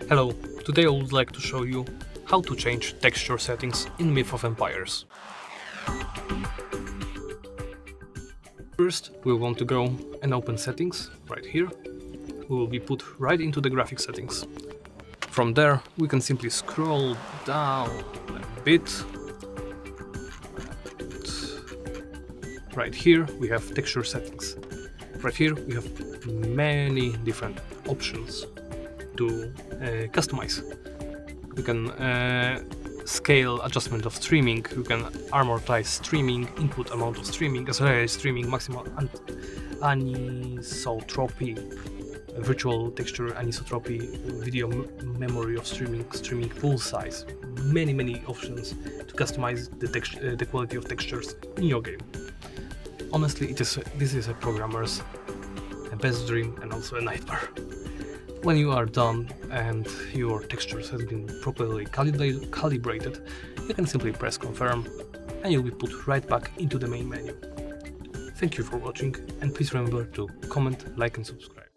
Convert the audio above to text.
Hello, today I would like to show you how to change texture settings in Myth of Empires. First, we want to go and open settings right here. We will be put right into the graphic settings. From there, we can simply scroll down a bit. Right here, we have texture settings. Right here, we have many different options to customize. We can scale adjustment of streaming, we can amortize streaming, input amount of streaming, as well as streaming maximal anisotropy, virtual texture anisotropy, video memory of streaming full size. Many options to customize the quality of textures in your game. Honestly, this is a programmer's best dream and also a nightmare. When you are done and your textures have been properly calibrated, you can simply press confirm and you'll be put right back into the main menu. Thank you for watching, and please remember to comment, like and subscribe.